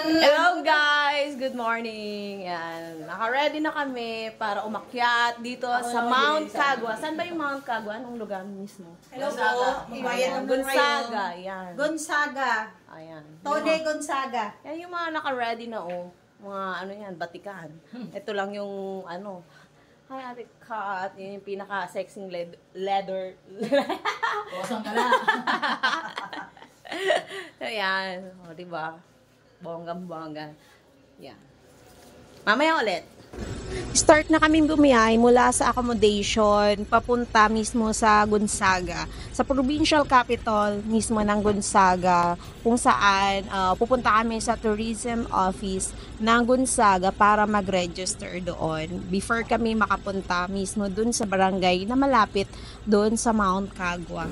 Hello guys! Good morning! Yan. Naka-ready na kami para umakyat dito sa Mount Cagua. Saan ba yung Mount Cagua? Anong lugar mismo? Hello po! Bayan ng Gonzaga. Yan. Gonzaga. Ayan. Tone Gonzaga. Yan yung mga naka-ready na mga ano yan, batikan. Ito lang yung ano. Hi Ate Kat. Yun yung pinaka-sexing leather. Wasang ka na. Ayan. O, diba? Bonggang-bongga. Yan. Mamaya ulit. Start na kami bumiyay mula sa accommodation papunta mismo sa Gonzaga. Sa provincial capital mismo ng Gonzaga, kung saan pupunta kami sa tourism office ng Gonzaga para mag-register doon. Before kami makapunta mismo doon sa barangay na malapit doon sa Mount Cagua.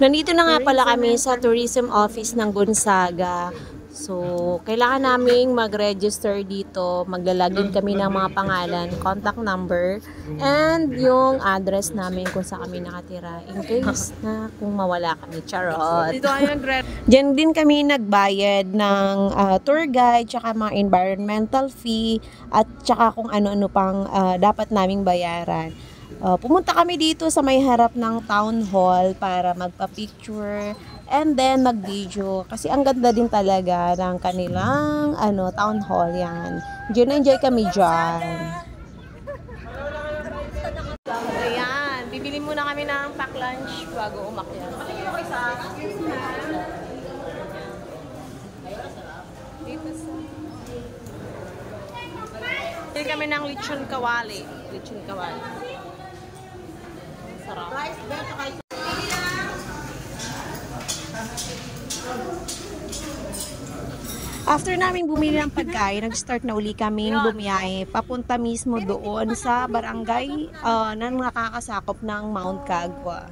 Nandito na nga pala kami sa tourism office ng Gonzaga. So, kailangan naming mag-register dito. Maglalagin kami ng mga pangalan, contact number, and yung address namin kung saan kami nakatira. In case na kung mawala kami. Charot. Diyan din kami nagbayad ng tour guide, tsaka mga environmental fee, at tsaka kung ano-ano pang dapat naming bayaran. Pumunta kami dito sa may harap ng town hall para magpa-picture and then mag-video. Kasi ang ganda din talaga ng kanilang town hall yan. Enjoy kami dyan. Ayan, bibili muna kami ng pack lunch bago umakyat. Dito sa... Bili kami ng lechon kawali. Lechon kawali. Sarap. After namin bumili ng pagkain, nag-start na uli kaming bumiyahe papunta mismo doon sa barangay na nakakasakop ng Mount Cagua.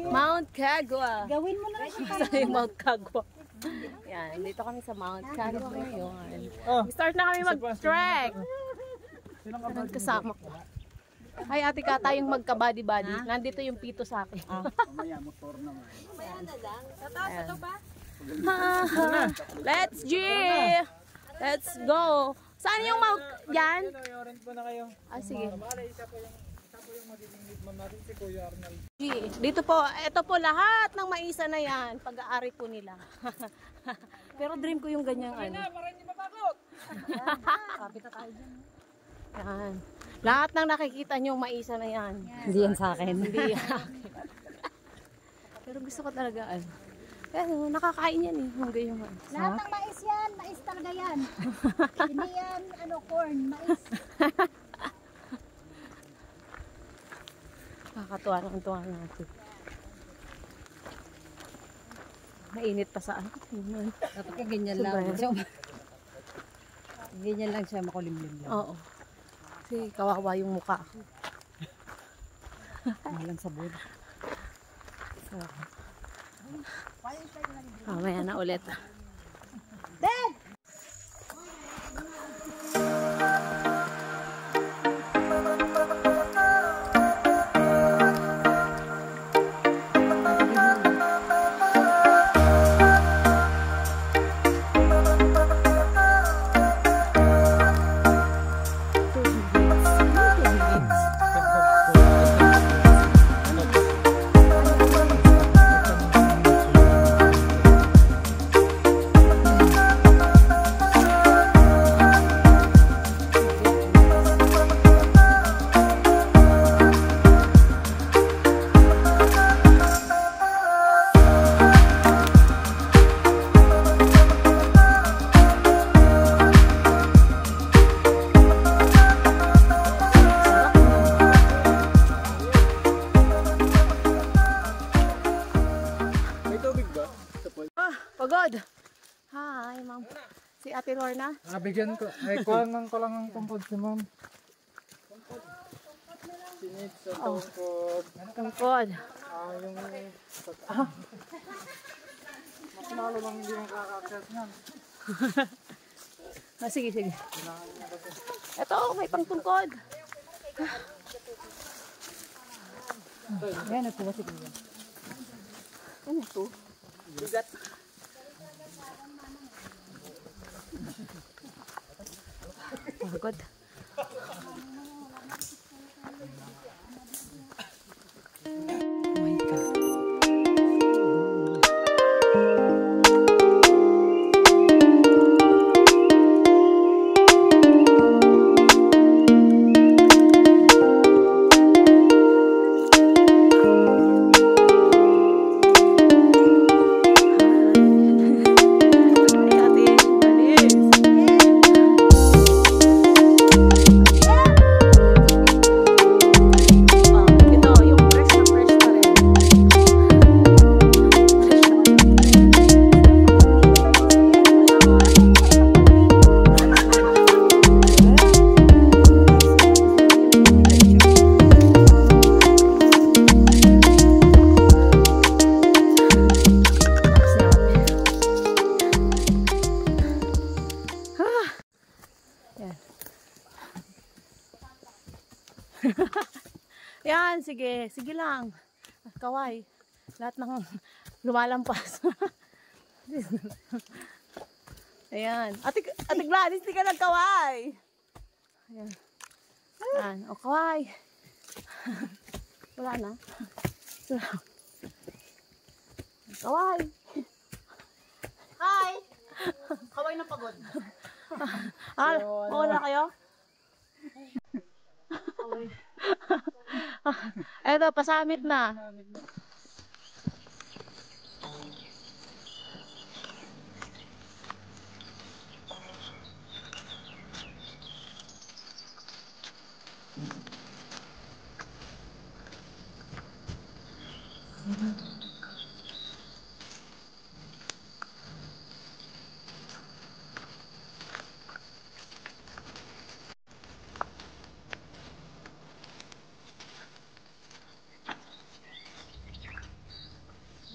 Mount Cagua. Gawin mo na Sa Mount Cagua. Yan, dito kami sa Mount Cagua ngayon. Start na kami mag-trek. Anong kasama ko? Hi Ate Ka, tayong magka-body-body. Nandito yung pito sa akin. Mamaya, motor naman. Let's G! Let's go! Saan yung Mount? Yan? Orange po na kayo. Sige. Isa po yung magiging lead man natin si Kuya Arnal. Dito po, ito po lahat ng maisa na yan, pag-aari po nila. Pero dream ko yung ganyang Para hindi matakot. Sabi na tayo dyan. Yan. Lahat ng nakikita nyo maisa na yan. Hindi yan sa akin. Hindi yan akin. Pero gusto ko talaga Pero nakakain yan yung ganyang Lahat ng mais yan, mais talaga yan. Hindi yan, corn, mais. Kakatuwa ng tuwa natin. Mainit pa sa Dapat ka ganyan lang. Ganyan lang siya, makulimlim lang. Oo. Kasi kawawa yung mukha ko. Walang sabon. Mamaya na ulit. Dad! Hi, ma'am. Si Ate Lorna. Bigyan ko. Ay, kuhanan ko lang ang tungkod si ma'am. Sinit sa tungkod. Tungkod. Yung... Mas lalo lang hindi nakakakyat niyan. Sige, sige. Ito, may pangtungkod. Ayan, ito kasi dito. Ano ito? Bigat. Pagod. Oh my God. Yan, sige. Sige lang. Kaway. Lahat ng lumalampas. Ayan. Ate Gladys, di ka nagkaway. Ayan. Ayan. O, kaway. Wala na. Kaway. Hi! Kaway na pagod. Mawala kayo? Eto, pasamit na.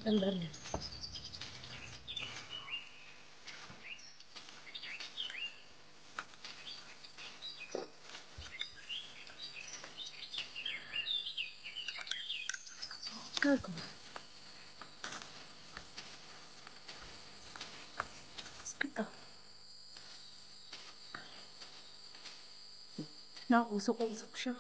Ganda rin. Gago. Ito. Nakusok-usok siya.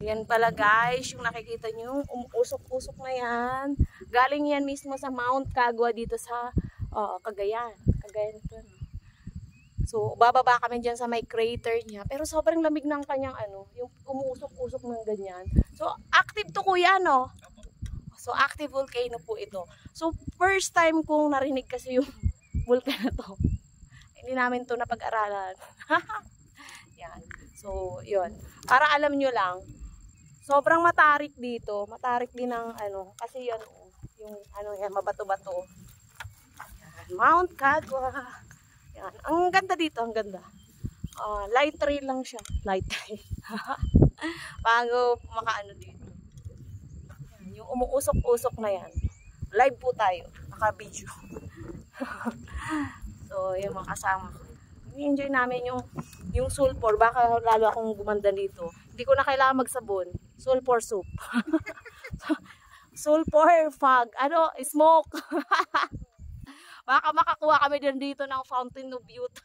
Yan pala guys, yung nakikita nyo, umuusok-usok na yan. Galing yan mismo sa Mount Kagwa dito sa Cagayan. Cagayan ito. So, bababa kami dyan sa may crater niya. Pero sobrang lamig ng kanyang yung umuusok-usok ng ganyan. So, active to kuya, no? So, active volcano po ito. So, first time kong narinig kasi yung volcano to. Hindi namin to napag-aralan. Yan. So, yun. Para alam nyo lang, sobrang matarik dito. Matarik din ng kasi yan, yung yan, mabato-bato. Yan, Mount Kagwa. Yan. Ang ganda dito, ang ganda. Light trail lang siya. Light trail. Bago makaano dito. Yan, yung umuusok-usok na yan. Live po tayo. Naka-video. So, yung mga kasama ko. I-enjoy namin yung sulfur. Baka lalo akong gumanda dito. Hindi ko na kailangan magsabon. Sulfur soup. Sulfur fog. Smoke. Baka makakuha kami dito ng Fountain of Youth.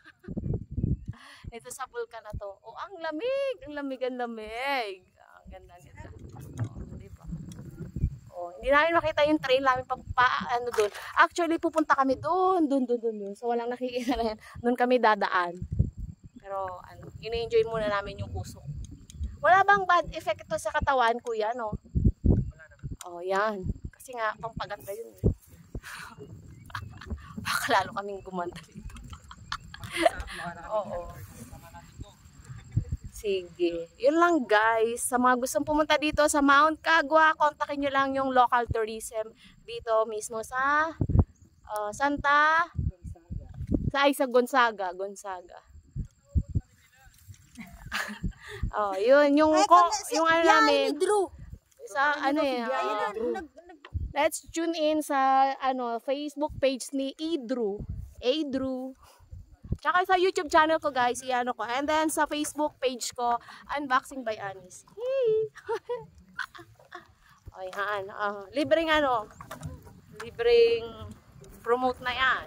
Ito sa vulkan na to. Oh, ang lamig! Ang lamig, ang lamig. Ang ganda, ang ganda. Oh, diba? Oh, hindi namin makita yung trail namin doon. Actually, pupunta kami doon. So, walang nakikita na yan. Doon kami dadaan. Pero, ini-enjoy muna namin yung usok. Wala bang bad effect ito sa katawan, kuya, no? Wala naman. Oh, yan. Kasi nga, pampaganda yun. Baka lalo kaming gumanda dito. Oo. Sige. Yun lang guys. Sa mga gustong pumunta dito sa Mount Kagwa, kontakin nyo lang yung local tourism dito mismo sa sa Gonzaga. Oh, yun yung namin. Sa let's tune in sa Facebook page ni Idru. Tsaka sa YouTube channel ko guys, ko. And then sa Facebook page ko, Unboxing by Anis. Hey! Ayan. Libreng promote na yan.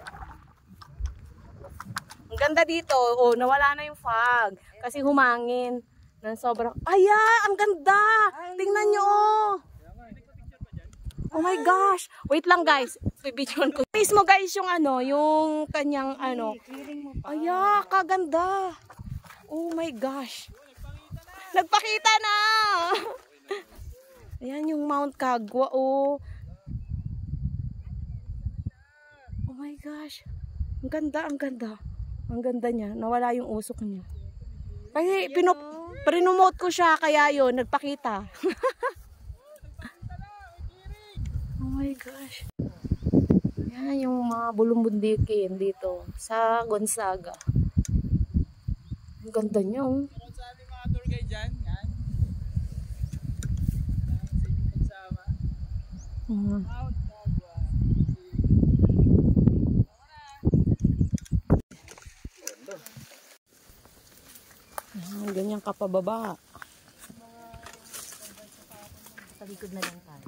Ang ganda dito. Oh, nawala na yung fog. Kasi humangin. Nang sobrang, ang ganda! Tingnan nyo, oh! Oh my gosh! Wait lang guys. Bibidyoan ko. Mismo guys yung kanyang kaganda. Oh my gosh. Nagpakita na! Ayan yung Mount Kagwa, oh. Oh my gosh. Ang ganda. Ang ganda niya. Nawala yung usok niya. Kasi pinomote ko siya, kaya yun, nagpakita. Oh my gosh. Yan yung mga bulumbundikin dito sa Gonzaga. Ang ganda niya, oh. Meron sa ating mga tour guide dyan. Yan. Mount Kagwa. Ganyan ka pababa. Sa likod na lang tayo.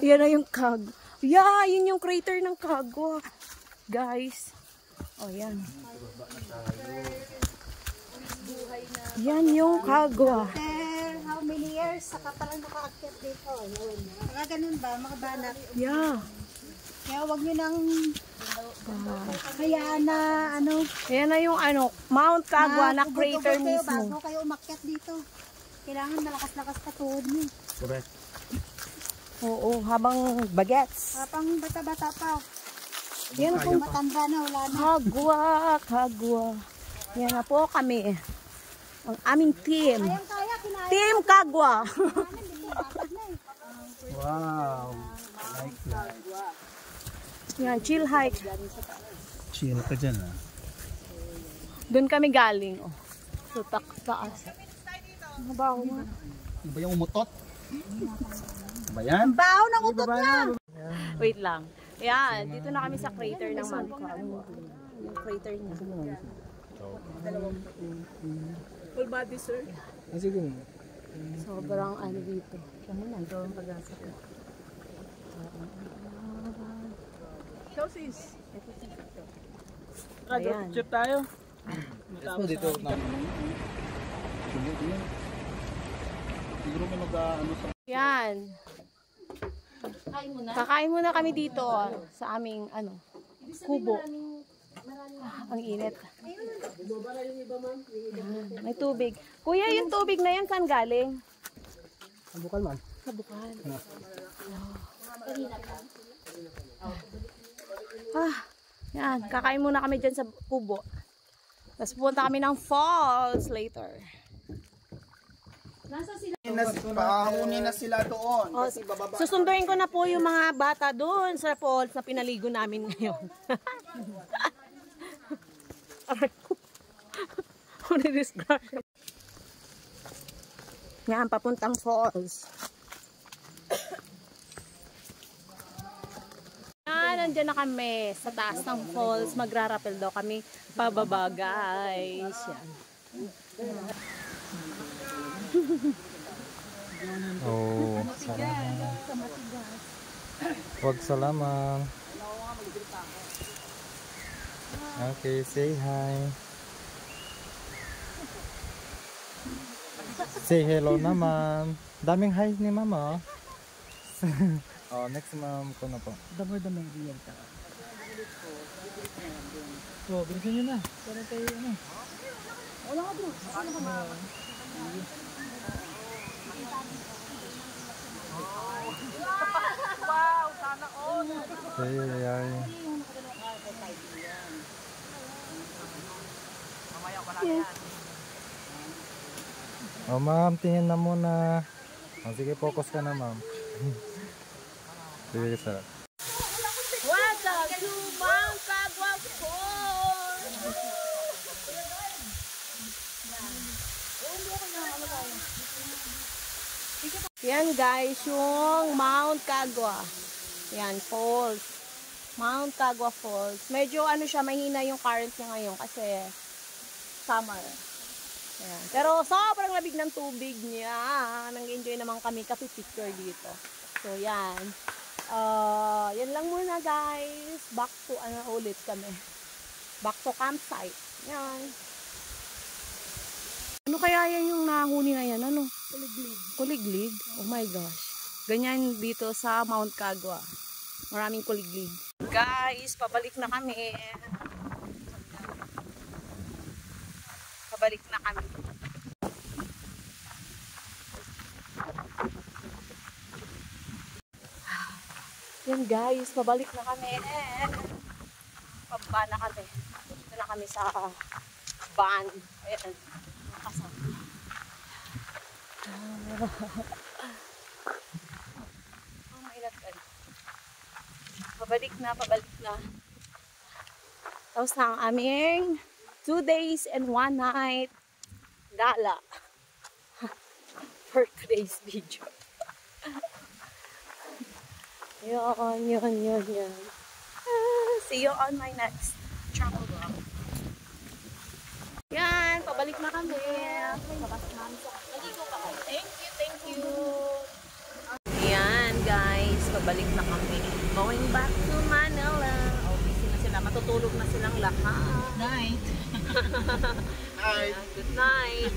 Yan na yung Kagwa. Yun yung crater ng Kagwa. Guys. Oh, yan. Yan yung Kagwa. How many years saka parang nakaakyat dito? Mga ganun ba? Mga banak? Yeah. Kaya wag nyo nang hayaan na Yan na yung Mount Kagwa na ubod-ubod crater kayo mismo. bago kayo umakyat dito. Kailangan malakas-lakas ka tuhod nyo. Correct. Oo, habang bagets. Kapang bata-bata pa. Yan po. Matanda na, wala na. Kagwa. Yan na po kami. Ang aming team. Kaya, kinaya. Team Kagwa. Wow. Like that. Yan, chill hike. Chill ka dyan ah. Doon kami galing. Oh. So, taas. Mabaho nga. Ano ba yung umutot? Ano ba yan? Bao ng utot niya. Wait lang. Yan, dito na kami sa crater ng Mount Kagwa. Yung crater niya. Full body, sir. Sige. Sobrang dito. Siya muna, doon pag-asa ko. Sis. Ayan. Chip tayo. Tapos dito na. Siguro may Yan. Kakain muna kami dito sa aming kubo. Ang init. Yan. May tubig. Kuya, yung tubig na yan saan galing? Sa bukal man. Sa bukal. Yan. Kakain muna kami dyan sa kubo. Tapos pupunta kami ng falls later. Pahahunin na sila doon. Oh, Kasi bababa. susunduin ko na po yung mga bata doon sa falls na pinaligo namin ngayon. Aray ko. Disgrasya. Yan, papuntang falls. Nandiyan na kami sa taas ng falls. Magra-rappel daw kami pababa, guys. Yan. Oh, salamat. Huwag salamat. Okay, say hi. Say hello naman. Daming hi ni mama. Oh, next ma'am ko na po. Damay-damay real ka. Oh, bilisan nyo na. Para tayo ano. Wala ka bro. Ano ba? Wow, sana all. Say hi. Oh, ma'am, tingin na muna. Oh, sige, focus ka na, ma'am. Sige, sir. Welcome to Mount Cagua Falls! Yan guys, yung Mount Cagua. Yan, falls. Mount Cagua Falls. Medyo ano siya, mahina yung current niya ngayon kasi summer. Yan. Pero sobrang labig ng tubig niya. Nang-enjoy naman kami kasi picture dito. So yan. Yan lang muna guys. Back to ulit kami. Back to campsite. Yan. Ano kaya yan yung nahuni na yan? Ano? Kuliglig. Kuliglig? Oh my gosh. Ganyan dito sa Mount Cagua. Maraming kuliglig. Guys, pabalik na kami. Pabalik na kami. Yan guys, pabalik na kami. Pababa na kami. Dito na kami sa van. Ayan. Nakasama. Oh my God. Pabalik na, pabalik na. Tapos na ang aming 2 days and 1 night gala for today's video. Yun. See you on my next travel vlog. Yan, pabalik na kami. Maligo pa kayo. Thank you. Yan guys, pabalik na kami. Going back to Manila. Oh, busy na sila. Matutulog na silang lahat. Night. Hi. Good night.